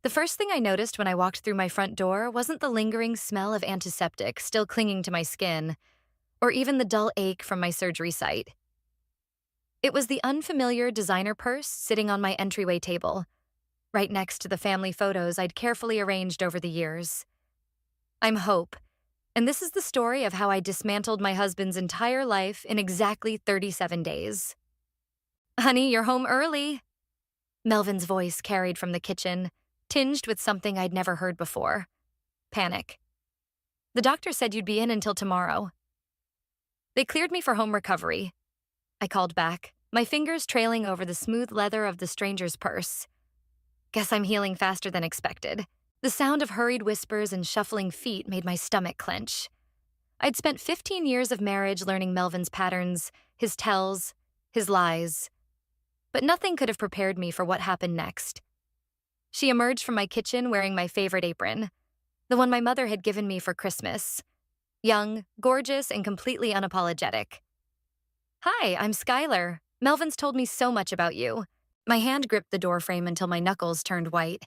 The first thing I noticed when I walked through my front door wasn't the lingering smell of antiseptic still clinging to my skin, or even the dull ache from my surgery site. It was the unfamiliar designer purse sitting on my entryway table, right next to the family photos I'd carefully arranged over the years. I'm Hope, and this is the story of how I dismantled my husband's entire life in exactly 37 days. Honey, you're home early. Melvin's voice carried from the kitchen, tinged with something I'd never heard before: panic. The doctor said you'd be in until tomorrow. They cleared me for home recovery. I called back, my fingers trailing over the smooth leather of the stranger's purse. Guess I'm healing faster than expected. The sound of hurried whispers and shuffling feet made my stomach clench. I'd spent 15 years of marriage learning Melvin's patterns, his tells, his lies. But nothing could have prepared me for what happened next. She emerged from my kitchen wearing my favorite apron, the one my mother had given me for Christmas. Young, gorgeous, and completely unapologetic. Hi, I'm Skylar. Melvin's told me so much about you. My hand gripped the doorframe until my knuckles turned white.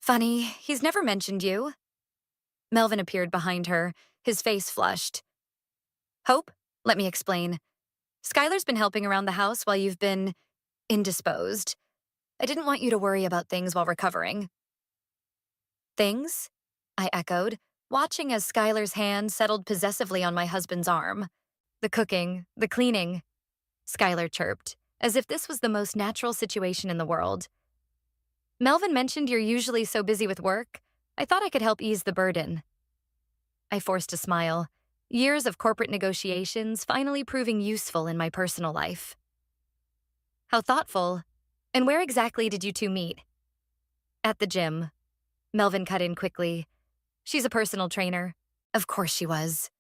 Funny, he's never mentioned you. Melvin appeared behind her, his face flushed. Hope, let me explain. Skylar's been helping around the house while you've been indisposed. I didn't want you to worry about things while recovering. Things? I echoed, watching as Skylar's hand settled possessively on my husband's arm. The cooking, the cleaning. Skylar chirped, as if this was the most natural situation in the world. Melvin mentioned you're usually so busy with work. I thought I could help ease the burden. I forced a smile, years of corporate negotiations finally proving useful in my personal life. How thoughtful. And where exactly did you two meet? At the gym. Melvin cut in quickly. She's a personal trainer. Of course she was.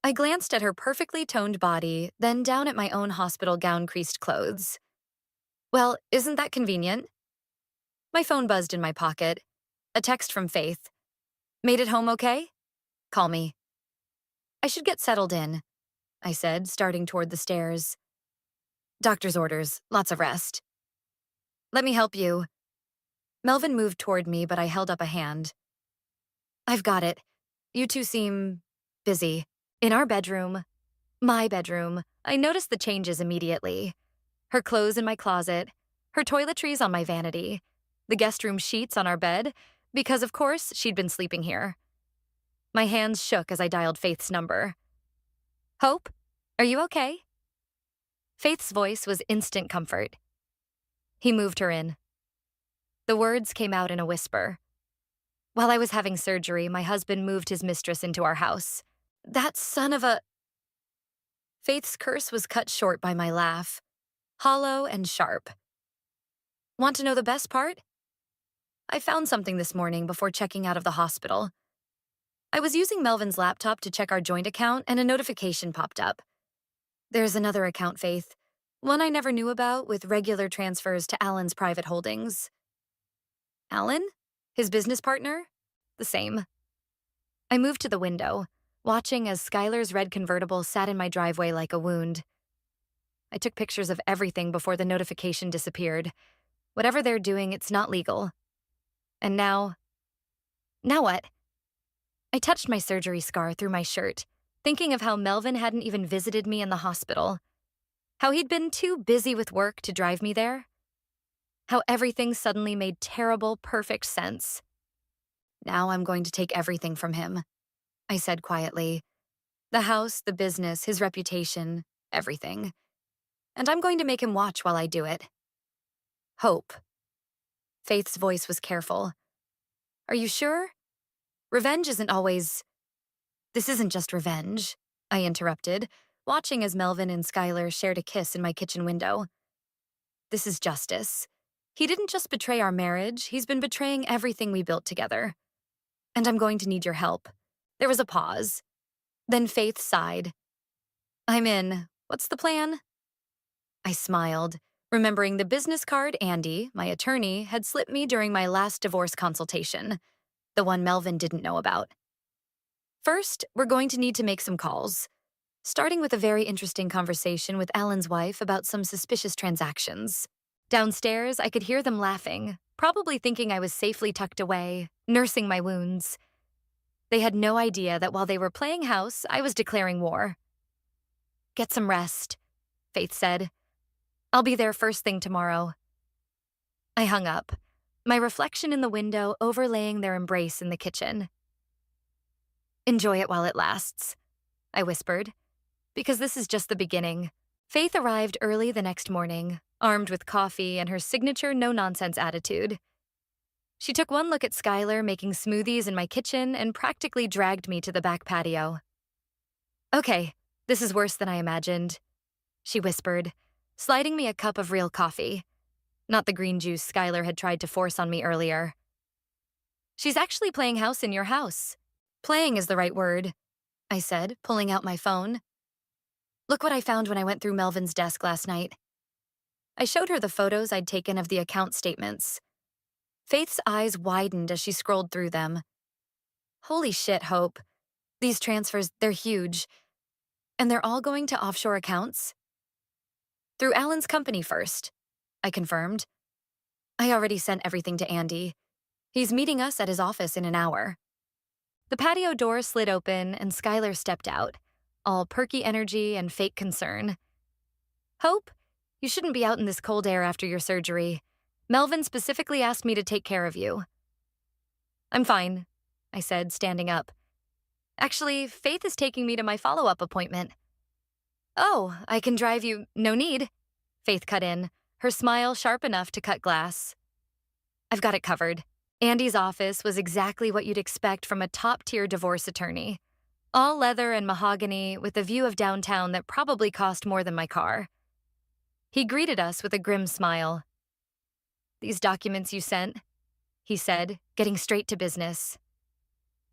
I glanced at her perfectly toned body, then down at my own hospital gown-creased clothes. Well, isn't that convenient? My phone buzzed in my pocket. A text from Faith. Made it home okay? Call me. I should get settled in, I said, starting toward the stairs. Doctor's orders, lots of rest. Let me help you. Melvin moved toward me, but I held up a hand. I've got it. You two seem busy. In our bedroom, my bedroom, I noticed the changes immediately. Her clothes in my closet, her toiletries on my vanity, the guest room sheets on our bed, because of course she'd been sleeping here. My hands shook as I dialed Faith's number. Hope, are you okay? Faith's voice was instant comfort. He moved her in. The words came out in a whisper. While I was having surgery, my husband moved his mistress into our house. That son of a... Faith's curse was cut short by my laugh, hollow and sharp. Want to know the best part? I found something this morning before checking out of the hospital. I was using Melvin's laptop to check our joint account and a notification popped up. There's another account, Faith, one I never knew about with regular transfers to Alan's private holdings. Alan? His business partner? The same. I moved to the window, watching as Skylar's red convertible sat in my driveway like a wound. I took pictures of everything before the notification disappeared. Whatever they're doing, it's not legal. And now what? I touched my surgery scar through my shirt, thinking of how Melvin hadn't even visited me in the hospital. How he'd been too busy with work to drive me there. How everything suddenly made terrible, perfect sense. Now I'm going to take everything from him, I said quietly. The house, the business, his reputation, everything. And I'm going to make him watch while I do it. Hope. Faith's voice was careful. Are you sure? Revenge isn't always... This isn't just revenge, I interrupted, watching as Melvin and Skylar shared a kiss in my kitchen window. This is justice. He didn't just betray our marriage, he's been betraying everything we built together. And I'm going to need your help. There was a pause. Then Faith sighed. I'm in. What's the plan? I smiled, remembering the business card Andy, my attorney, had slipped me during my last divorce consultation, the one Melvin didn't know about. First, we're going to need to make some calls, starting with a very interesting conversation with Alan's wife about some suspicious transactions. Downstairs, I could hear them laughing, probably thinking I was safely tucked away, nursing my wounds. They had no idea that while they were playing house, I was declaring war. "Get some rest," Faith said. "I'll be there first thing tomorrow." I hung up, my reflection in the window overlaying their embrace in the kitchen. "Enjoy it while it lasts," I whispered, "because this is just the beginning." Faith arrived early the next morning, armed with coffee and her signature no-nonsense attitude. She took one look at Skylar making smoothies in my kitchen and practically dragged me to the back patio. "Okay, this is worse than I imagined," she whispered, sliding me a cup of real coffee, not the green juice Skylar had tried to force on me earlier. "She's actually playing house in your house." "Playing is the right word," I said, pulling out my phone. "Look what I found when I went through Melvin's desk last night." I showed her the photos I'd taken of the account statements. Faith's eyes widened as she scrolled through them. "Holy shit, Hope. These transfers, they're huge. And they're all going to offshore accounts?" "Through Alan's company first," I confirmed. "I already sent everything to Andy. He's meeting us at his office in an hour." The patio door slid open and Skylar stepped out, all perky energy and fake concern. "Hope, you shouldn't be out in this cold air after your surgery. Melvin specifically asked me to take care of you." "I'm fine," I said, standing up. "Actually, Faith is taking me to my follow-up appointment." "Oh, I can drive you—" "No need," Faith cut in, her smile sharp enough to cut glass. "I've got it covered." Andy's office was exactly what you'd expect from a top-tier divorce attorney. All leather and mahogany with a view of downtown that probably cost more than my car. He greeted us with a grim smile. "These documents you sent," he said, getting straight to business.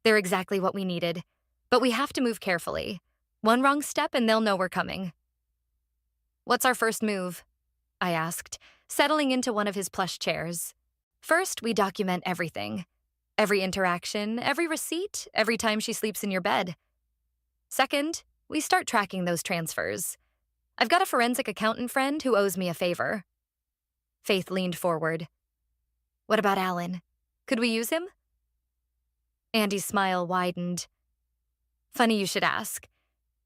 "They're exactly what we needed, but we have to move carefully. One wrong step and they'll know we're coming." "What's our first move?" I asked, settling into one of his plush chairs. "First, we document everything. Every interaction, every receipt, every time she sleeps in your bed. Second, we start tracking those transfers. I've got a forensic accountant friend who owes me a favor." Faith leaned forward. "What about Alan? Could we use him?" Andy's smile widened. "Funny you should ask.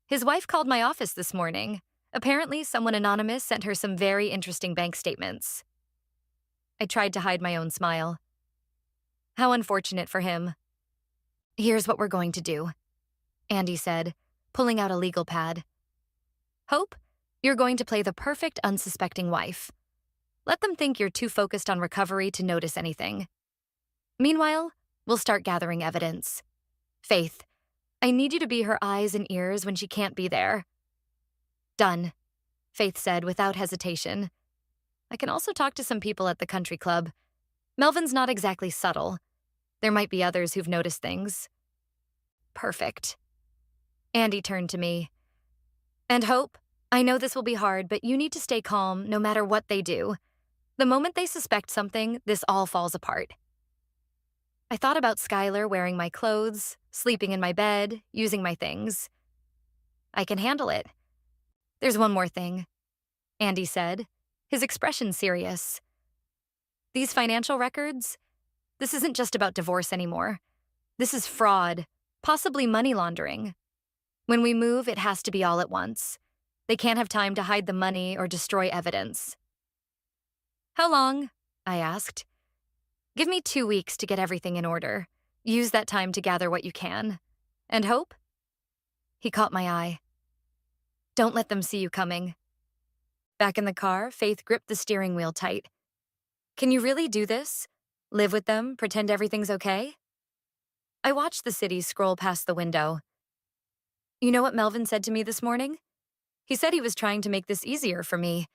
His wife called my office this morning. Apparently, someone anonymous sent her some very interesting bank statements." I tried to hide my own smile. "How unfortunate for him." "Here's what we're going to do," Andy said, pulling out a legal pad. "Hope, you're going to play the perfect unsuspecting wife. Let them think you're too focused on recovery to notice anything. Meanwhile, we'll start gathering evidence. Faith, I need you to be her eyes and ears when she can't be there." "Done," Faith said without hesitation. "I can also talk to some people at the country club. Melvin's not exactly subtle. There might be others who've noticed things." "Perfect." Andy turned to me. "And Hope, I know this will be hard, but you need to stay calm no matter what they do. The moment they suspect something, this all falls apart." I thought about Skylar wearing my clothes, sleeping in my bed, using my things. "I can handle it." "There's one more thing," Andy said, his expression serious. "These financial records, this isn't just about divorce anymore. This is fraud, possibly money laundering. When we move, it has to be all at once. They can't have time to hide the money or destroy evidence." "How long?" I asked. "Give me 2 weeks to get everything in order. Use that time to gather what you can. And Hope?" He caught my eye. "Don't let them see you coming." Back in the car, Faith gripped the steering wheel tight. "Can you really do this? Live with them, pretend everything's okay?" I watched the city scroll past the window. "You know what Melvin said to me this morning? He said he was trying to make this easier for me.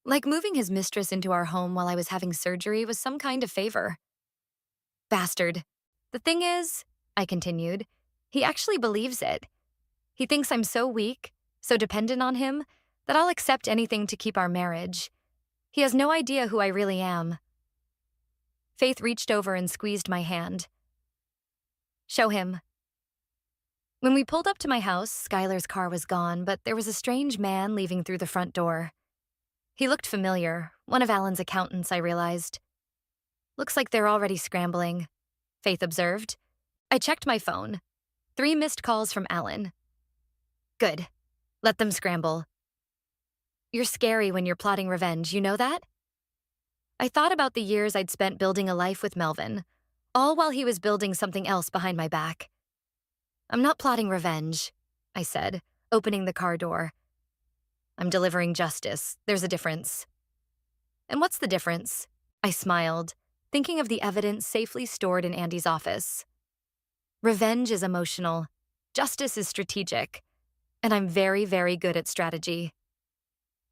Like moving his mistress into our home while I was having surgery was some kind of favor." "Bastard. The thing is," I continued, "he actually believes it. He thinks I'm so weak, so dependent on him, that I'll accept anything to keep our marriage. He has no idea who I really am." Faith reached over and squeezed my hand. "Show him." When we pulled up to my house, Skylar's car was gone, but there was a strange man leaving through the front door. He looked familiar, one of Alan's accountants, I realized. Looks like they're already scrambling, Faith observed. I checked my phone. 3 missed calls from Alan. Good. Let them scramble. You're scary when you're plotting revenge, you know that? I thought about the years I'd spent building a life with Melvin, all while he was building something else behind my back. I'm not plotting revenge, I said, opening the car door. I'm delivering justice. There's a difference. And what's the difference? I smiled, thinking of the evidence safely stored in Andy's office. Revenge is emotional. Justice is strategic. And I'm very, very good at strategy.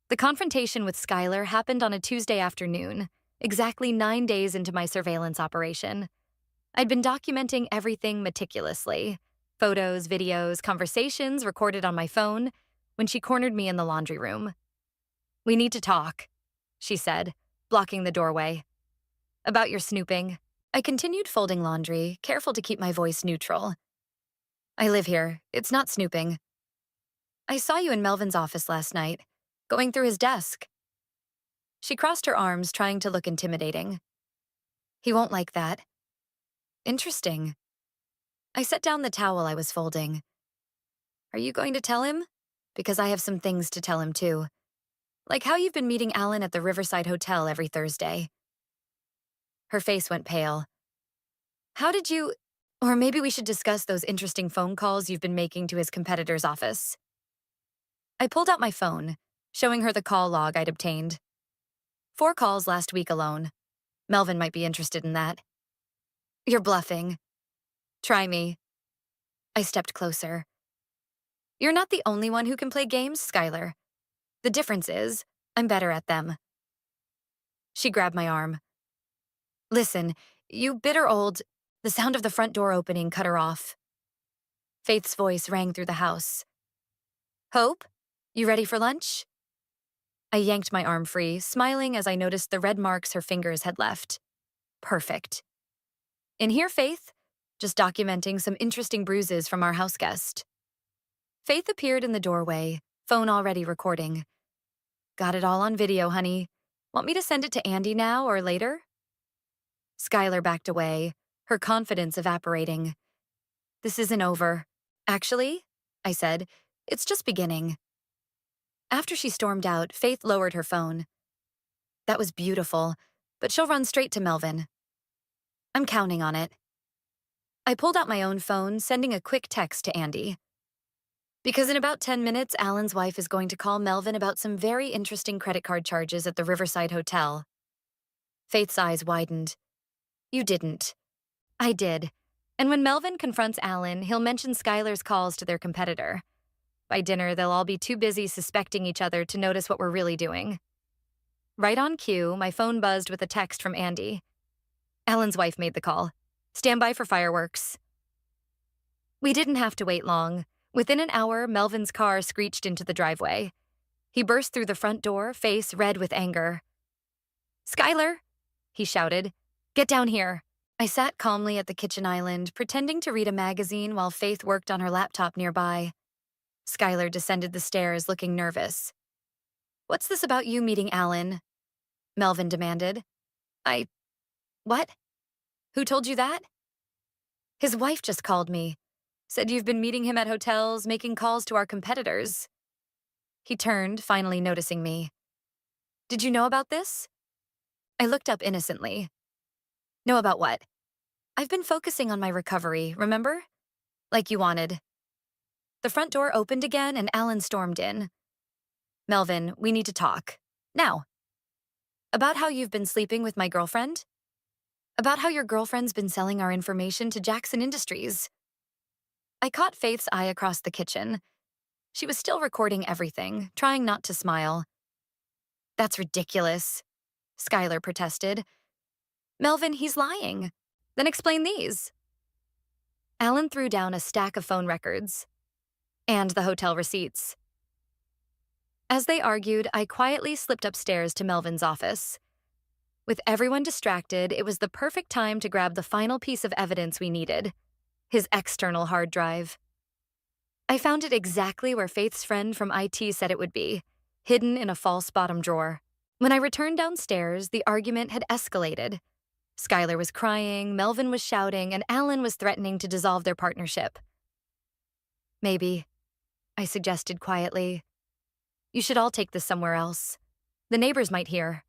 The confrontation with Skylar happened on a Tuesday afternoon, exactly 9 days into my surveillance operation. I'd been documenting everything meticulously. Photos, videos, conversations recorded on my phone, when she cornered me in the laundry room. We need to talk, she said, blocking the doorway. About your snooping. I continued folding laundry, careful to keep my voice neutral. I live here. It's not snooping. I saw you in Melvin's office last night, going through his desk. She crossed her arms, trying to look intimidating. He won't like that. Interesting. I set down the towel I was folding. Are you going to tell him? Because I have some things to tell him too. Like how you've been meeting Alan at the Riverside Hotel every Thursday. Her face went pale. How did you... Or maybe we should discuss those interesting phone calls you've been making to his competitor's office. I pulled out my phone, showing her the call log I'd obtained. 4 calls last week alone. Melvin might be interested in that. You're bluffing. Try me. I stepped closer. You're not the only one who can play games, Skylar. The difference is, I'm better at them. She grabbed my arm. Listen, you bitter old... The sound of the front door opening cut her off. Faith's voice rang through the house. Hope, you ready for lunch? I yanked my arm free, smiling as I noticed the red marks her fingers had left. Perfect. In here, Faith, just documenting some interesting bruises from our house guest. Faith appeared in the doorway, phone already recording. Got it all on video, honey. Want me to send it to Andy now or later? Skylar backed away, her confidence evaporating. This isn't over. Actually, I said, it's just beginning. After she stormed out, Faith lowered her phone. That was beautiful, but she'll run straight to Melvin. I'm counting on it. I pulled out my own phone, sending a quick text to Andy. Because in about 10 minutes, Alan's wife is going to call Melvin about some very interesting credit card charges at the Riverside Hotel. Faith's eyes widened. You didn't. I did. And when Melvin confronts Alan, he'll mention Skylar's calls to their competitor. By dinner, they'll all be too busy suspecting each other to notice what we're really doing. Right on cue, my phone buzzed with a text from Andy. Alan's wife made the call. Stand by for fireworks. We didn't have to wait long. Within an hour, Melvin's car screeched into the driveway. He burst through the front door, face red with anger. Skylar, he shouted, get down here. I sat calmly at the kitchen island, pretending to read a magazine while Faith worked on her laptop nearby. Skylar descended the stairs, looking nervous. What's this about you meeting Alan? Melvin demanded. What? Who told you that? His wife just called me. Said you've been meeting him at hotels, making calls to our competitors. He turned, finally noticing me. Did you know about this? I looked up innocently. Know about what? I've been focusing on my recovery, remember? Like you wanted. The front door opened again and Alan stormed in. Melvin, we need to talk. Now. About how you've been sleeping with my girlfriend? About how your girlfriend's been selling our information to Jackson Industries. I caught Faith's eye across the kitchen. She was still recording everything, trying not to smile. That's ridiculous, Skylar protested. Melvin, he's lying. Then explain these. Alan threw down a stack of phone records. And the hotel receipts. As they argued, I quietly slipped upstairs to Melvin's office. With everyone distracted, it was the perfect time to grab the final piece of evidence we needed, his external hard drive. I found it exactly where Faith's friend from IT said it would be, hidden in a false bottom drawer. When I returned downstairs, the argument had escalated. Skylar was crying, Melvin was shouting, and Alan was threatening to dissolve their partnership. Maybe, I suggested quietly, you should all take this somewhere else. The neighbors might hear.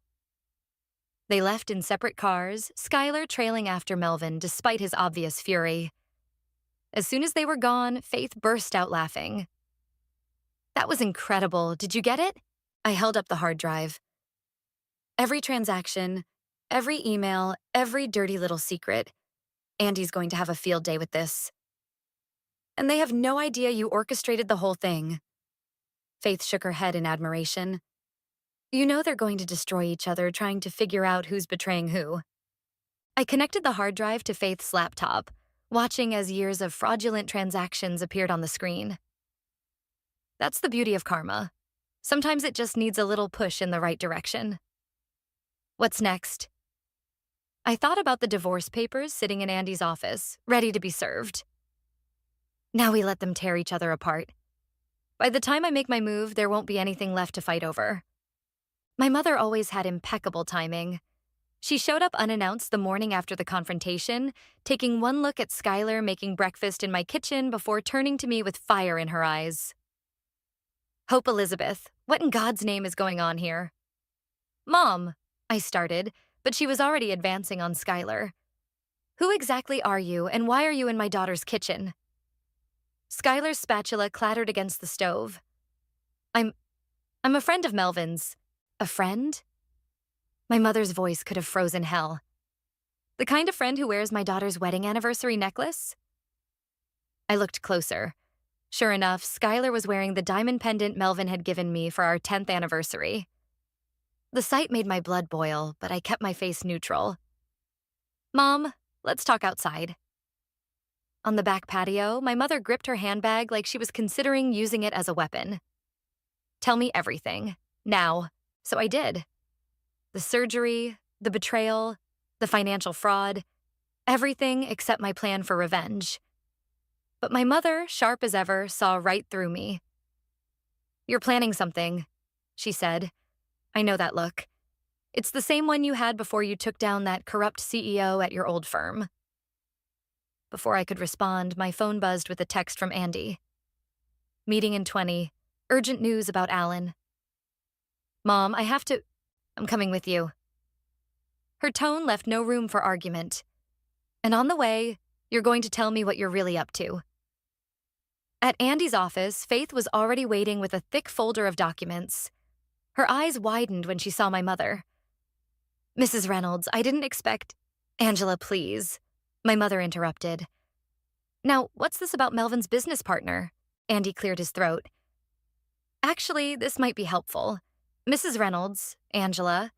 They left in separate cars, Skylar trailing after Melvin despite his obvious fury. As soon as they were gone, Faith burst out laughing. That was incredible. Did you get it? I held up the hard drive. Every transaction, every email, every dirty little secret. Andy's going to have a field day with this. And they have no idea you orchestrated the whole thing. Faith shook her head in admiration. You know they're going to destroy each other trying to figure out who's betraying who. I connected the hard drive to Faith's laptop, watching as years of fraudulent transactions appeared on the screen. That's the beauty of karma. Sometimes it just needs a little push in the right direction. What's next? I thought about the divorce papers sitting in Andy's office, ready to be served. Now we let them tear each other apart. By the time I make my move, there won't be anything left to fight over. My mother always had impeccable timing. She showed up unannounced the morning after the confrontation, taking one look at Skylar making breakfast in my kitchen before turning to me with fire in her eyes. Hope Elizabeth, what in God's name is going on here? Mom, I started, but she was already advancing on Skylar. Who exactly are you, and why are you in my daughter's kitchen? Skylar's spatula clattered against the stove. I'm a friend of Melvin's. A friend? My mother's voice could have frozen hell. The kind of friend who wears my daughter's wedding anniversary necklace? I looked closer. Sure enough, Skylar was wearing the diamond pendant Melvin had given me for our 10th anniversary. The sight made my blood boil, but I kept my face neutral. Mom, let's talk outside. On the back patio, my mother gripped her handbag like she was considering using it as a weapon. Tell me everything, now. So I did. The surgery, the betrayal, the financial fraud, everything except my plan for revenge. But my mother, sharp as ever, saw right through me. You're planning something, she said. I know that look. It's the same one you had before you took down that corrupt CEO at your old firm. Before I could respond, my phone buzzed with a text from Andy. Meeting in 20. Urgent news about Alan. Mom, I'm coming with you. Her tone left no room for argument. And on the way, you're going to tell me what you're really up to. At Andy's office, Faith was already waiting with a thick folder of documents. Her eyes widened when she saw my mother. Mrs. Reynolds, I didn't expect— Angela, please. My mother interrupted. Now, what's this about Melvin's business partner? Andy cleared his throat. Actually, this might be helpful. Mrs. Reynolds, Angela,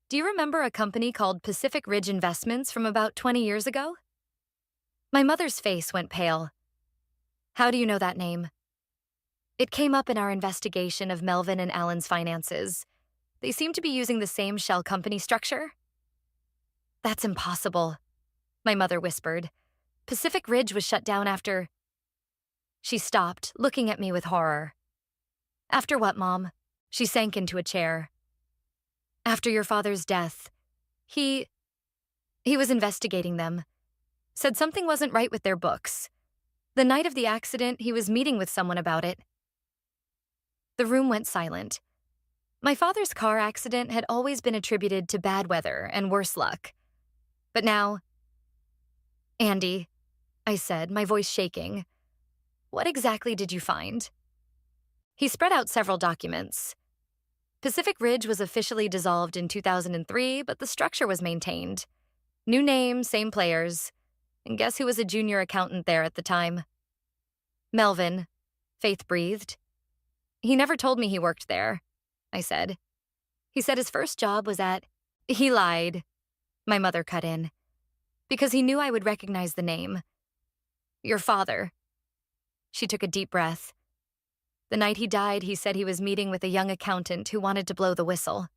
do you remember a company called Pacific Ridge Investments from about 20 years ago? My mother's face went pale. How do you know that name? It came up in our investigation of Melvin and Alan's finances. They seem to be using the same shell company structure. That's impossible, my mother whispered. Pacific Ridge was shut down after— She stopped, looking at me with horror. After what, Mom? She sank into a chair. After your father's death. He was investigating them. Said something wasn't right with their books. The night of the accident, he was meeting with someone about it. The room went silent. My father's car accident had always been attributed to bad weather and worse luck. But now— Andy, I said, my voice shaking. What exactly did you find? He spread out several documents. Pacific Ridge was officially dissolved in 2003, but the structure was maintained. New name, same players. And guess who was a junior accountant there at the time? Melvin, Faith breathed. He never told me he worked there, I said. He said his first job was at— He lied, my mother cut in, because he knew I would recognize the name. Your father. She took a deep breath. The night he died, he said he was meeting with a young accountant who wanted to blow the whistle.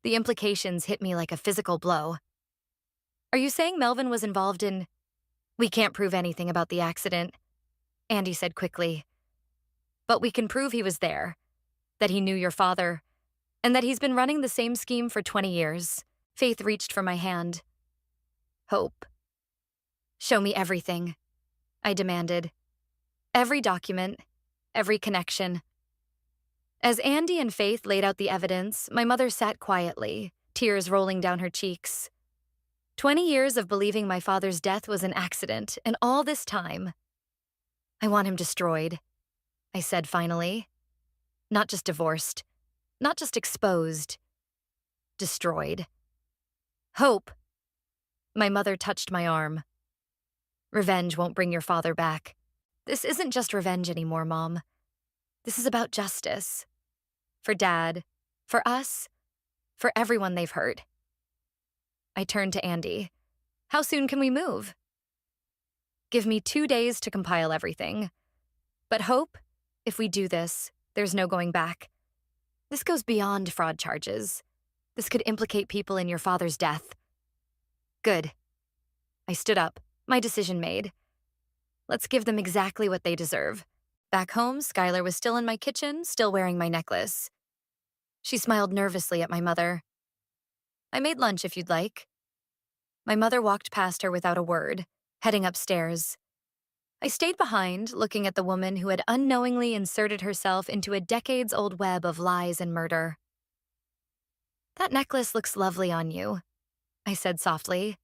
The implications hit me like a physical blow. Are you saying Melvin was involved in— We can't prove anything about the accident, Andy said quickly. But we can prove he was there, that he knew your father, and that he's been running the same scheme for 20 years. Faith reached for my hand. Hope. Show me everything, I demanded. Every document, every connection. As Andy and Faith laid out the evidence, my mother sat quietly, tears rolling down her cheeks. 20 years of believing my father's death was an accident, and all this time, I want him destroyed, I said finally. Not just divorced, not just exposed, destroyed. Hope. My mother touched my arm. Revenge won't bring your father back. This isn't just revenge anymore, Mom. This is about justice. For Dad, for us, for everyone they've hurt. I turned to Andy. How soon can we move? Give me 2 days to compile everything. But Hope, if we do this, there's no going back. This goes beyond fraud charges. This could implicate people in your father's death. Good. I stood up, my decision made. Let's give them exactly what they deserve. Back home, Skylar was still in my kitchen, still wearing my necklace. She smiled nervously at my mother. I made lunch if you'd like. My mother walked past her without a word, heading upstairs. I stayed behind, looking at the woman who had unknowingly inserted herself into a decades-old web of lies and murder. That necklace looks lovely on you, I said softly.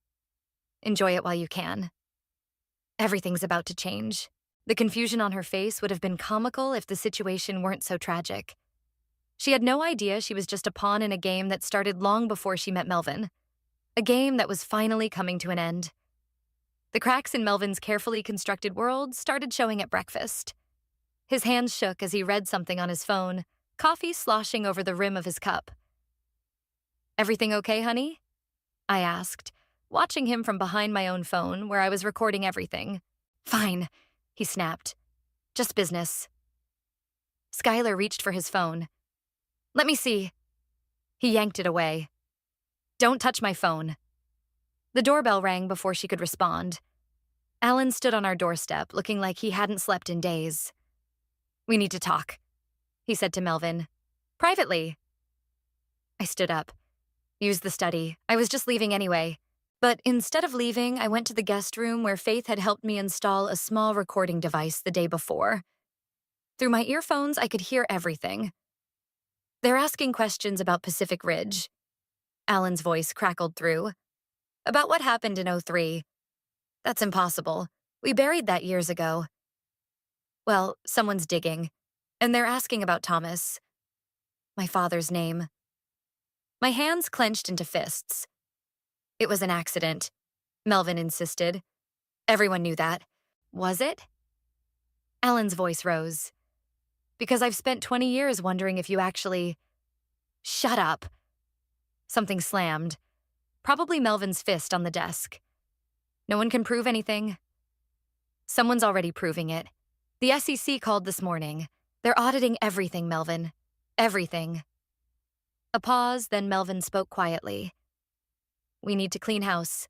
Enjoy it while you can. Everything's about to change. The confusion on her face would have been comical if the situation weren't so tragic. She had no idea she was just a pawn in a game that started long before she met Melvin. A game that was finally coming to an end. The cracks in Melvin's carefully constructed world started showing at breakfast. His hands shook as he read something on his phone, coffee sloshing over the rim of his cup. Everything okay, honey? I asked, watching him from behind my own phone where I was recording everything. Fine, he snapped. Just business. Skylar reached for his phone. Let me see. He yanked it away. Don't touch my phone. The doorbell rang before she could respond. Alan stood on our doorstep, looking like he hadn't slept in days. We need to talk, he said to Melvin. Privately. I stood up. Use the study. I was just leaving anyway. But instead of leaving, I went to the guest room where Faith had helped me install a small recording device the day before. Through my earphones, I could hear everything. They're asking questions about Pacific Ridge. Alan's voice crackled through. About what happened in '03. That's impossible. We buried that years ago. Well, someone's digging, and they're asking about Thomas. My father's name. My hands clenched into fists. It was an accident, Melvin insisted. Everyone knew that. Was it? Alan's voice rose. Because I've spent 20 years wondering if you actually... Shut up. Something slammed. Probably Melvin's fist on the desk. No one can prove anything. Someone's already proving it. The SEC called this morning. They're auditing everything, Melvin. Everything. A pause, then Melvin spoke quietly. We need to clean house.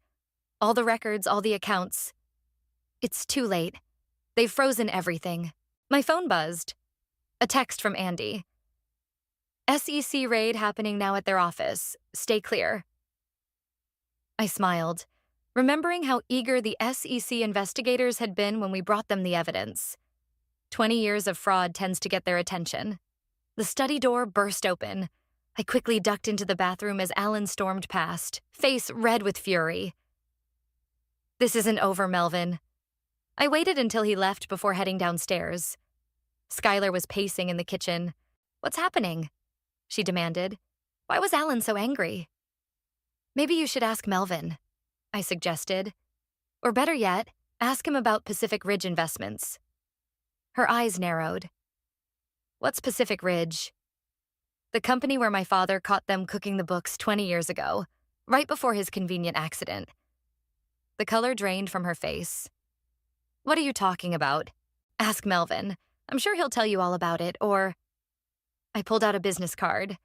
All the records, all the accounts. It's too late. They've frozen everything. My phone buzzed. A text from Andy. SEC raid happening now at their office. Stay clear. I smiled, remembering how eager the SEC investigators had been when we brought them the evidence. 20 years of fraud tends to get their attention. The study door burst open. I quickly ducked into the bathroom as Alan stormed past, face red with fury. This isn't over, Melvin. I waited until he left before heading downstairs. Skylar was pacing in the kitchen. What's happening? She demanded. Why was Alan so angry? Maybe you should ask Melvin, I suggested. Or better yet, ask him about Pacific Ridge investments. Her eyes narrowed. What's Pacific Ridge? The company where my father caught them cooking the books 20 years ago, right before his convenient accident. The color drained from her face. What are you talking about? Ask Melvin. I'm sure he'll tell you all about it, or... I pulled out a business card.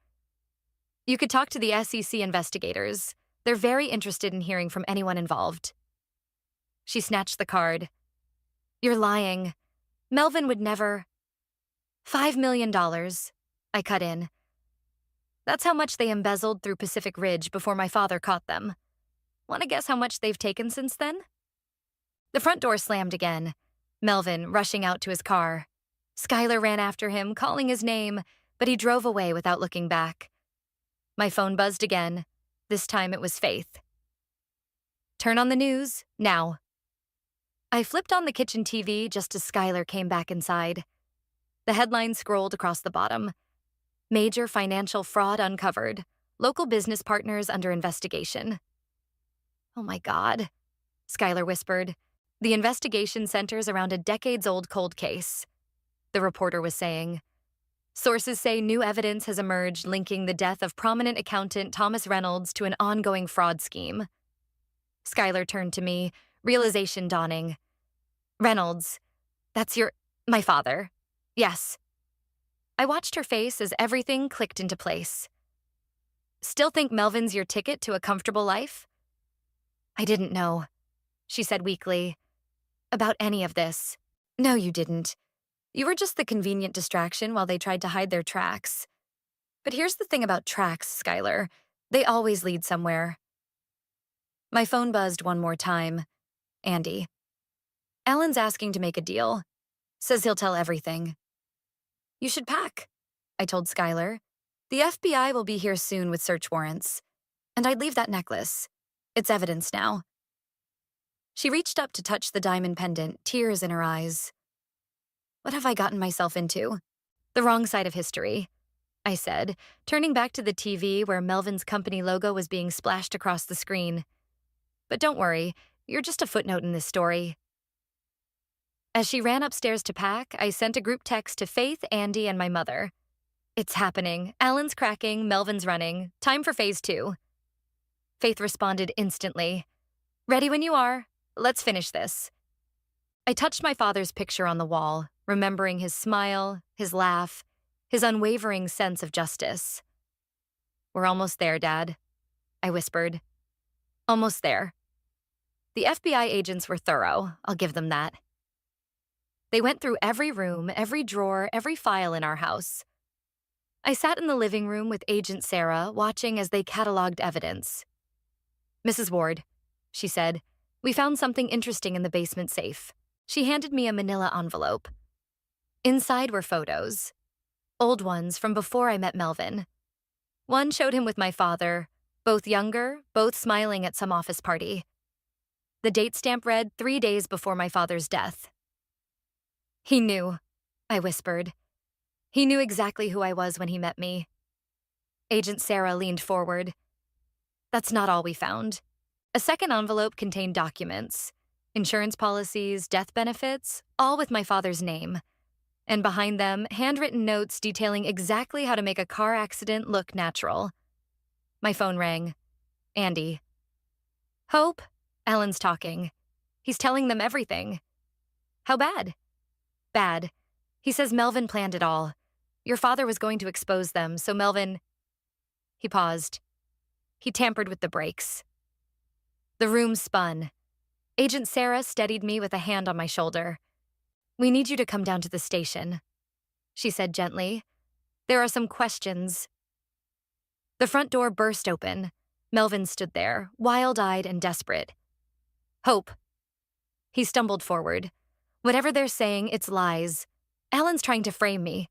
You could talk to the SEC investigators. They're very interested in hearing from anyone involved. She snatched the card. You're lying. Melvin would never... $5 million. I cut in. That's how much they embezzled through Pacific Ridge before my father caught them. Want to guess how much they've taken since then? The front door slammed again, Melvin rushing out to his car. Skylar ran after him, calling his name, but he drove away without looking back. My phone buzzed again. This time it was Faith. Turn on the news, now. I flipped on the kitchen TV just as Skylar came back inside. The headline scrolled across the bottom. Major financial fraud uncovered. Local business partners under investigation. Oh my God, Skylar whispered. The investigation centers around a decades-old cold case. The reporter was saying. Sources say new evidence has emerged linking the death of prominent accountant Thomas Reynolds to an ongoing fraud scheme. Skylar turned to me, realization dawning. Reynolds, that's my father. Yes. I watched her face as everything clicked into place. Still think Melvin's your ticket to a comfortable life? I didn't know, she said weakly, about any of this. No, you didn't. You were just the convenient distraction while they tried to hide their tracks. But here's the thing about tracks, Skylar. They always lead somewhere. My phone buzzed one more time. Andy. Alan's asking to make a deal. Says he'll tell everything. You should pack, I told Skylar. The FBI will be here soon with search warrants. And I'd leave that necklace. It's evidence now. She reached up to touch the diamond pendant, tears in her eyes. What have I gotten myself into? The wrong side of history, I said, turning back to the TV where Melvin's company logo was being splashed across the screen. But don't worry, you're just a footnote in this story. As she ran upstairs to pack, I sent a group text to Faith, Andy, and my mother. It's happening. Alan's cracking, Melvin's running. Time for phase 2. Faith responded instantly. Ready when you are. Let's finish this. I touched my father's picture on the wall, remembering his smile, his laugh, his unwavering sense of justice. We're almost there, Dad, I whispered. Almost there. The FBI agents were thorough, I'll give them that. They went through every room, every drawer, every file in our house. I sat in the living room with Agent Sarah, watching as they cataloged evidence. Mrs. Ward, she said, we found something interesting in the basement safe. She handed me a manila envelope. Inside were photos. Old ones from before I met Melvin. One showed him with my father, both younger, both smiling at some office party. The date stamp read 3 days before my father's death. He knew, I whispered. He knew exactly who I was when he met me. Agent Sarah leaned forward. That's not all we found. A second envelope contained documents, insurance policies, death benefits, all with my father's name. And behind them, handwritten notes detailing exactly how to make a car accident look natural. My phone rang. Andy. Hope, Alan's talking. He's telling them everything. How bad? Bad. He says Melvin planned it all. Your father was going to expose them, so Melvin... He paused. He tampered with the brakes. The room spun. Agent Sarah steadied me with a hand on my shoulder. We need you to come down to the station, she said gently. There are some questions. The front door burst open. Melvin stood there, wild-eyed and desperate. Hope. He stumbled forward. Whatever they're saying, it's lies. Alan's trying to frame me.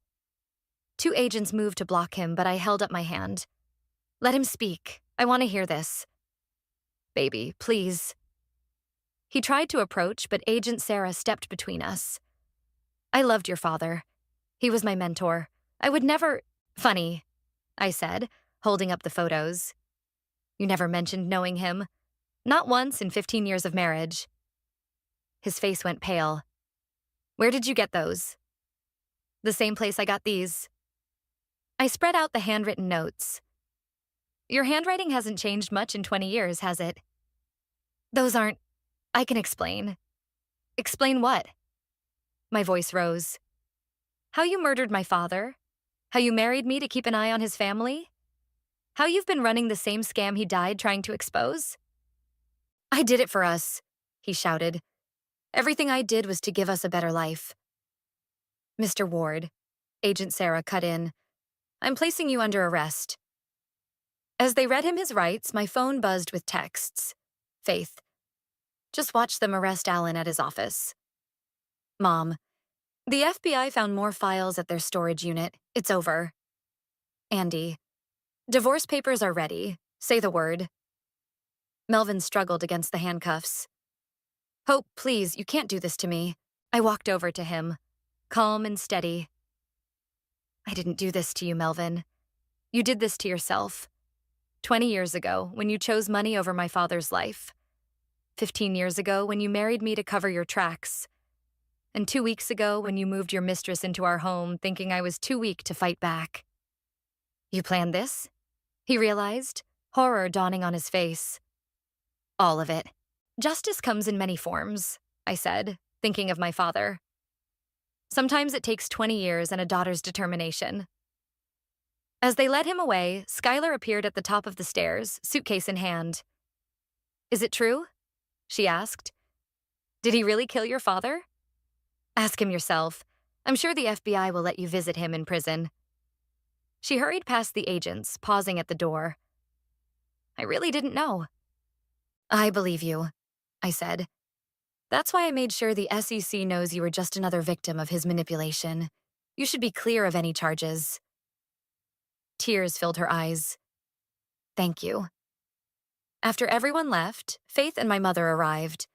2 agents moved to block him, but I held up my hand. Let him speak. I want to hear this. Baby, please. He tried to approach, but Agent Sarah stepped between us. I loved your father. He was my mentor. I would never... Funny, I said, holding up the photos. You never mentioned knowing him. Not once in 15 years of marriage. His face went pale. Where did you get those? The same place I got these. I spread out the handwritten notes. Your handwriting hasn't changed much in 20 years, has it? Those aren't... I can explain. Explain what? My voice rose. How you murdered my father? How you married me to keep an eye on his family? How you've been running the same scam he died trying to expose? I did it for us, he shouted. Everything I did was to give us a better life. Mr. Ward, Agent Sarah cut in. I'm placing you under arrest. As they read him his rights, my phone buzzed with texts. Faith, just watch them arrest Alan at his office. Mom, the FBI found more files at their storage unit. It's over. Andy, divorce papers are ready. Say the word. Melvin struggled against the handcuffs. Hope, please, you can't do this to me. I walked over to him, calm and steady. I didn't do this to you, Melvin. You did this to yourself. 20 years ago, when you chose money over my father's life. 15 years ago, when you married me to cover your tracks. And 2 weeks ago, when you moved your mistress into our home, thinking I was too weak to fight back. You planned this? He realized, horror dawning on his face. All of it. Justice comes in many forms, I said, thinking of my father. Sometimes it takes 20 years and a daughter's determination. As they led him away, Skylar appeared at the top of the stairs, suitcase in hand. Is it true? She asked. Did he really kill your father? Ask him yourself. I'm sure the FBI will let you visit him in prison. She hurried past the agents, pausing at the door. I really didn't know. I believe you, I said. That's why I made sure the SEC knows you were just another victim of his manipulation. You should be clear of any charges. Tears filled her eyes. Thank you. After everyone left, Faith and my mother arrived.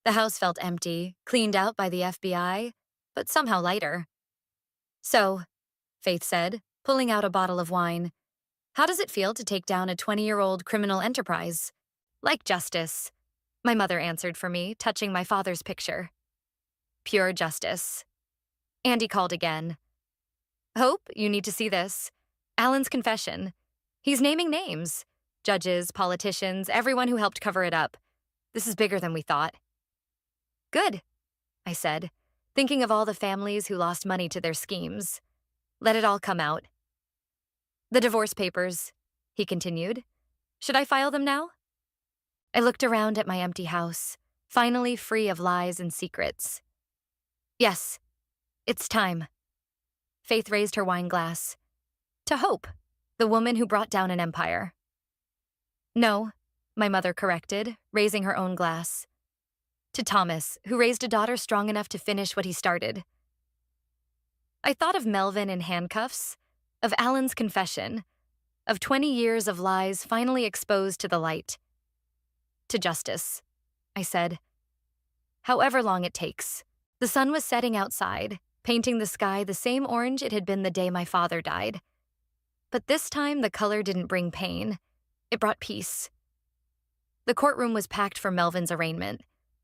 The house felt empty, cleaned out by the FBI, but somehow lighter. So, Faith said, pulling out a bottle of wine, how does it feel to take down a 20-year-old criminal enterprise? Like justice, my mother answered for me, touching my father's picture. Pure justice. Andy called again. Hope, you need to see this. Alan's confession. He's naming names. Judges, politicians, everyone who helped cover it up. This is bigger than we thought. Good, I said, thinking of all the families who lost money to their schemes. Let it all come out. The divorce papers, he continued. Should I file them now? I looked around at my empty house, finally free of lies and secrets. Yes, it's time. Faith raised her wine glass. To Hope, the woman who brought down an empire. No, my mother corrected, raising her own glass. To Thomas, who raised a daughter strong enough to finish what he started. I thought of Melvin in handcuffs, of Alan's confession, of 20 years of lies finally exposed to the light. To justice, I said. However long it takes. The sun was setting outside, painting the sky the same orange it had been the day my father died. But this time the color didn't bring pain. It brought peace. The courtroom was packed for Melvin's arraignment.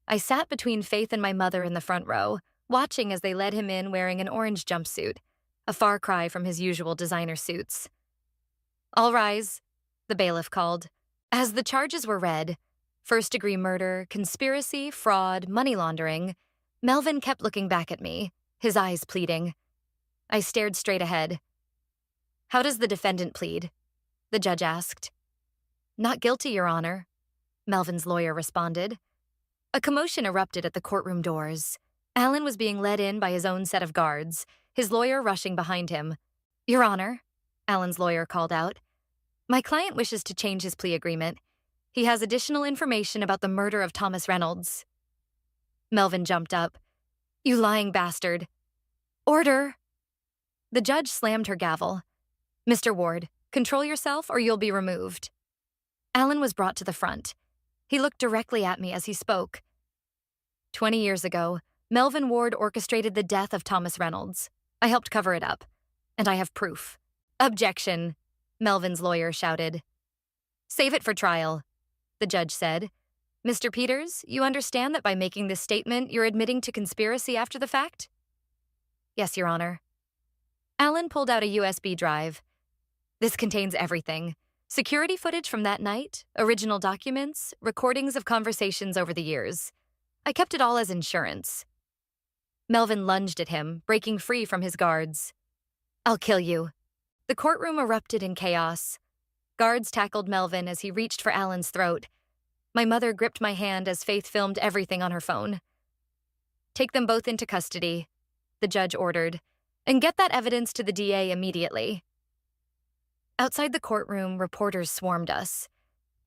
I sat between Faith and my mother in the front row, watching as they led him in wearing an orange jumpsuit, a far cry from his usual designer suits. All rise, the bailiff called. As the charges were read, first-degree murder, conspiracy, fraud, money laundering, Melvin kept looking back at me, his eyes pleading. I stared straight ahead. How does the defendant plead? The judge asked. Not guilty, Your Honor, Melvin's lawyer responded. A commotion erupted at the courtroom doors. Alan was being led in by his own set of guards, his lawyer rushing behind him. Your Honor, Alan's lawyer called out. My client wishes to change his plea agreement. He has additional information about the murder of Thomas Reynolds. Melvin jumped up. You lying bastard. Order! The judge slammed her gavel. Mr. Ward, control yourself or you'll be removed. Alan was brought to the front. He looked directly at me as he spoke. 20 years ago, Melvin Ward orchestrated the death of Thomas Reynolds. I helped cover it up. And I have proof. Objection, Melvin's lawyer shouted. Save it for trial, the judge said. Mr. Peters, you understand that by making this statement, you're admitting to conspiracy after the fact? Yes, Your Honor. Alan pulled out a USB drive. This contains everything. Security footage from that night, original documents, recordings of conversations over the years. I kept it all as insurance. Melvin lunged at him, breaking free from his guards. I'll kill you. The courtroom erupted in chaos. Guards tackled Melvin as he reached for Alan's throat. My mother gripped my hand as Faith filmed everything on her phone. Take them both into custody, the judge ordered, and get that evidence to the DA immediately. Outside the courtroom, reporters swarmed us.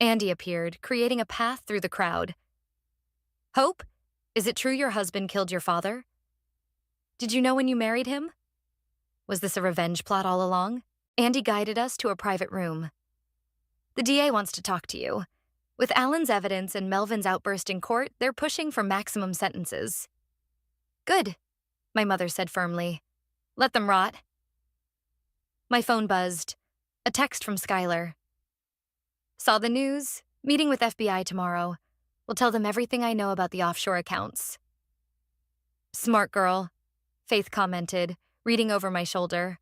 Andy appeared, creating a path through the crowd. Hope, is it true your husband killed your father? Did you know when you married him? Was this a revenge plot all along? Andy guided us to a private room. The DA wants to talk to you. With Alan's evidence and Melvin's outburst in court, they're pushing for maximum sentences. Good, my mother said firmly. Let them rot. My phone buzzed. A text from Skylar. Saw the news. Meeting with FBI tomorrow. Will tell them everything I know about the offshore accounts. Smart girl, Faith commented, reading over my shoulder.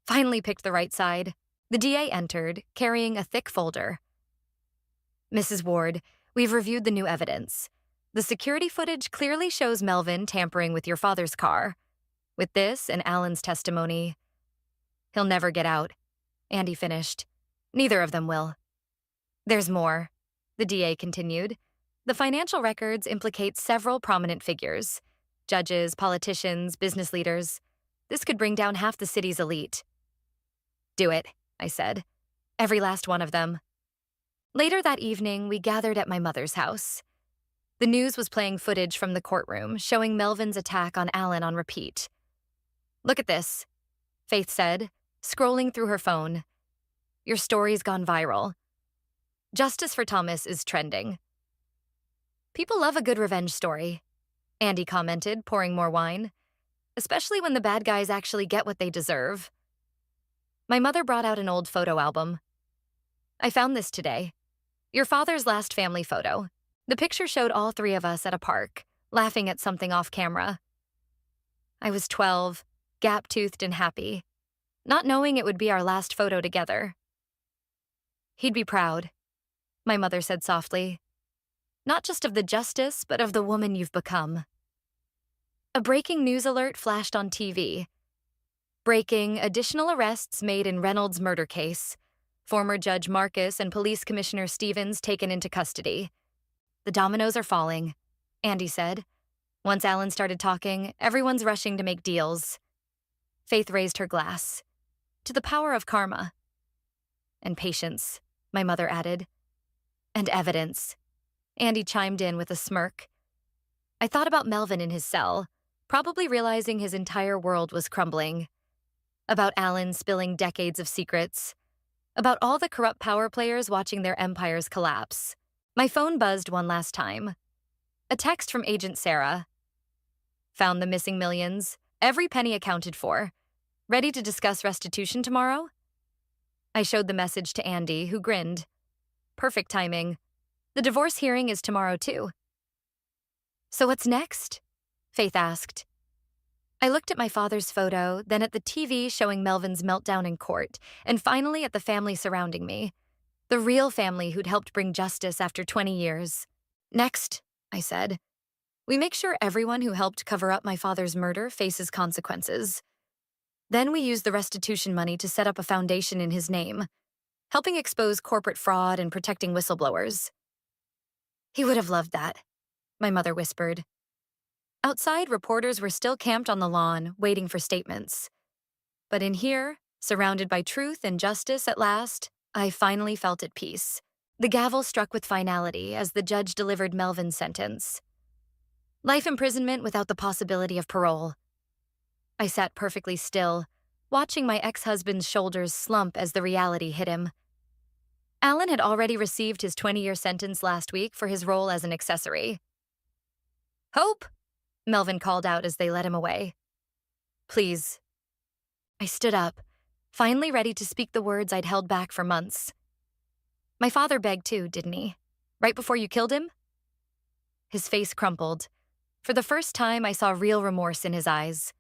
Finally picked the right side. The DA entered, carrying a thick folder. Mrs. Ward, we've reviewed the new evidence. The security footage clearly shows Melvin tampering with your father's car. With this and Alan's testimony, he'll never get out. Andy finished. Neither of them will. There's more, the DA continued. The financial records implicate several prominent figures. Judges, politicians, business leaders. This could bring down half the city's elite. Do it, I said. Every last one of them. Later that evening, we gathered at my mother's house. The news was playing footage from the courtroom, showing Melvin's attack on Alan on repeat. Look at this, Faith said, scrolling through her phone. Your story's gone viral. Justice for Thomas is trending. People love a good revenge story, Andy commented, pouring more wine, especially when the bad guys actually get what they deserve. My mother brought out an old photo album. I found this today. Your father's last family photo. The picture showed all three of us at a park, laughing at something off camera. I was 12, gap-toothed and happy, not knowing it would be our last photo together. He'd be proud, my mother said softly. Not just of the justice, but of the woman you've become. A breaking news alert flashed on TV. Breaking, additional arrests made in Reynolds' murder case. Former Judge Marcus and Police Commissioner Stevens taken into custody. The dominoes are falling, Andy said. Once Alan started talking, everyone's rushing to make deals. Faith raised her glass. To the power of karma. And patience, my mother added. And evidence. Andy chimed in with a smirk. I thought about Melvin in his cell, probably realizing his entire world was crumbling. About Alan spilling decades of secrets. About all the corrupt power players watching their empires collapse. My phone buzzed one last time. A text from Agent Sarah. Found the missing millions, every penny accounted for. Ready to discuss restitution tomorrow? I showed the message to Andy, who grinned. Perfect timing. The divorce hearing is tomorrow, too. So what's next? Faith asked. I looked at my father's photo, then at the TV showing Melvin's meltdown in court, and finally at the family surrounding me. The real family who'd helped bring justice after 20 years. Next, I said, we make sure everyone who helped cover up my father's murder faces consequences. Then we use the restitution money to set up a foundation in his name, helping expose corporate fraud and protecting whistleblowers. He would have loved that, my mother whispered. Outside, reporters were still camped on the lawn, waiting for statements. But in here, surrounded by truth and justice at last, I finally felt at peace. The gavel struck with finality as the judge delivered Melvin's sentence. Life imprisonment without the possibility of parole. I sat perfectly still, watching my ex-husband's shoulders slump as the reality hit him. Alan had already received his 20-year sentence last week for his role as an accessory. Hope! Melvin called out as they led him away. Please. I stood up, finally ready to speak the words I'd held back for months. My father begged too, didn't he? Right before you killed him? His face crumpled. For the first time, I saw real remorse in his eyes.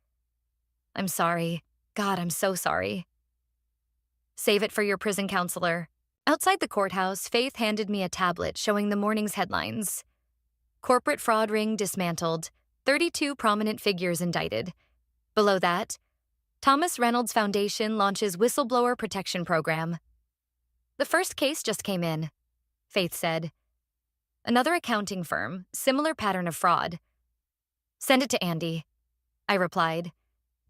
I'm sorry. God, I'm so sorry. Save it for your prison counselor. Outside the courthouse, Faith handed me a tablet showing the morning's headlines. Corporate fraud ring dismantled. 32 prominent figures indicted. Below that, Thomas Reynolds Foundation launches whistleblower protection program. The first case just came in, Faith said. Another accounting firm, similar pattern of fraud. Send it to Andy, I replied.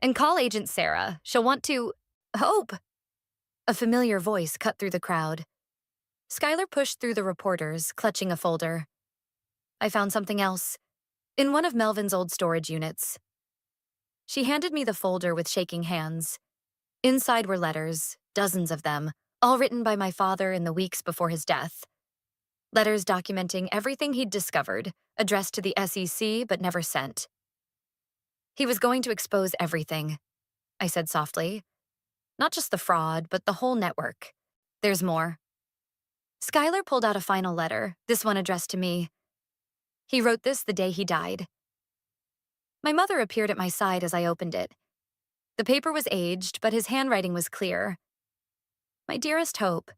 And call Agent Sarah. She'll want to... Hope! A familiar voice cut through the crowd. Skylar pushed through the reporters, clutching a folder. I found something else. In one of Melvin's old storage units. She handed me the folder with shaking hands. Inside were letters, dozens of them, all written by my father in the weeks before his death. Letters documenting everything he'd discovered, addressed to the SEC but never sent. He was going to expose everything, I said softly. Not just the fraud, but the whole network. There's more. Skylar pulled out a final letter, this one addressed to me. He wrote this the day he died. My mother appeared at my side as I opened it. The paper was aged, but his handwriting was clear. My dearest Hope,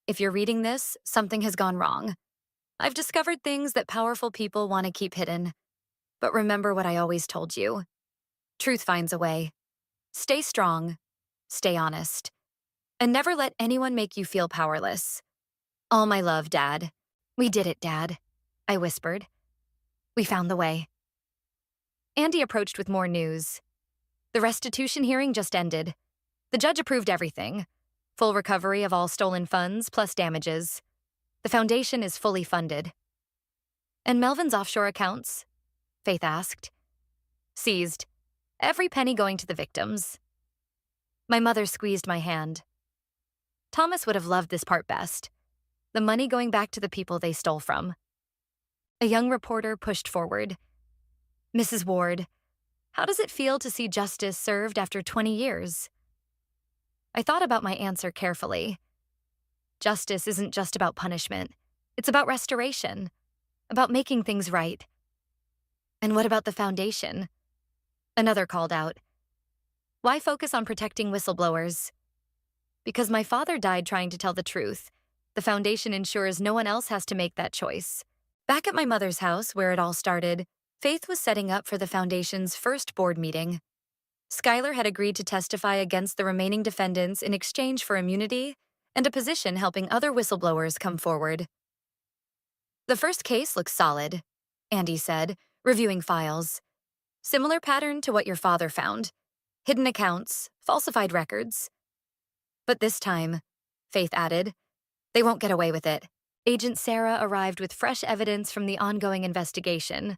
if you're reading this, something has gone wrong. I've discovered things that powerful people want to keep hidden. But remember what I always told you. Truth finds a way. Stay strong, stay honest, and never let anyone make you feel powerless. All my love, Dad. We did it, Dad, I whispered. We found the way. Andy approached with more news. The restitution hearing just ended. The judge approved everything. Full recovery of all stolen funds plus damages. The foundation is fully funded. And Melvin's offshore accounts? Faith asked. Seized. Every penny going to the victims. My mother squeezed my hand. Thomas would have loved this part best. The money going back to the people they stole from. A young reporter pushed forward. Mrs. Ward, how does it feel to see justice served after 20 years? I thought about my answer carefully. Justice isn't just about punishment. It's about restoration, about making things right. And what about the foundation? Another called out. Why focus on protecting whistleblowers? Because my father died trying to tell the truth. The foundation ensures no one else has to make that choice. Back at my mother's house, where it all started, Faith was setting up for the foundation's first board meeting. Skylar had agreed to testify against the remaining defendants in exchange for immunity and a position helping other whistleblowers come forward. The first case looks solid, Andy said, reviewing files. Similar pattern to what your father found. Hidden accounts, falsified records. But this time, Faith added, they won't get away with it. Agent Sarah arrived with fresh evidence from the ongoing investigation.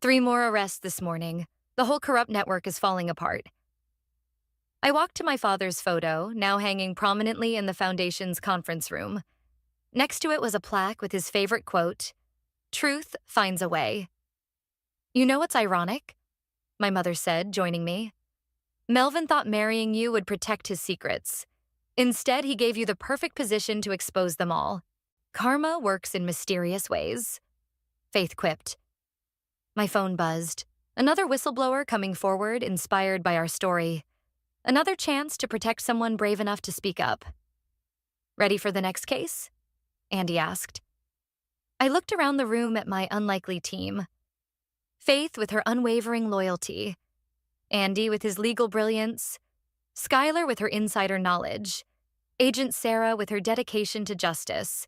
3 more arrests this morning. The whole corrupt network is falling apart. I walked to my father's photo, now hanging prominently in the foundation's conference room. Next to it was a plaque with his favorite quote, "Truth finds a way." You know what's ironic? My mother said, joining me. Melvin thought marrying you would protect his secrets. Instead, he gave you the perfect position to expose them all. Karma works in mysterious ways. Faith quipped. My phone buzzed. Another whistleblower coming forward, inspired by our story. Another chance to protect someone brave enough to speak up. Ready for the next case? Andy asked. I looked around the room at my unlikely team. Faith with her unwavering loyalty. Andy with his legal brilliance. Skylar with her insider knowledge. Agent Sarah with her dedication to justice.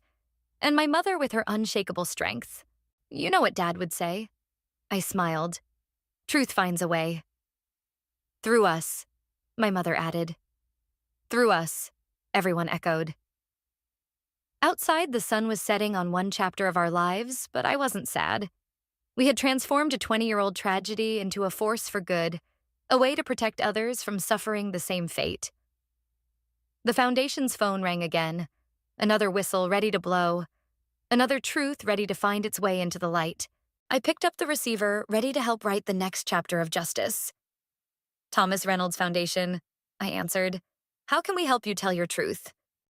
And my mother with her unshakable strength. You know what Dad would say. I smiled. Truth finds a way. Through us, my mother added. Through us, everyone echoed. Outside, the sun was setting on one chapter of our lives, but I wasn't sad. We had transformed a 20-year-old tragedy into a force for good, a way to protect others from suffering the same fate. The foundation's phone rang again, another whistle ready to blow, another truth ready to find its way into the light. I picked up the receiver, ready to help write the next chapter of justice. Thomas Reynolds Foundation, I answered. How can we help you tell your truth?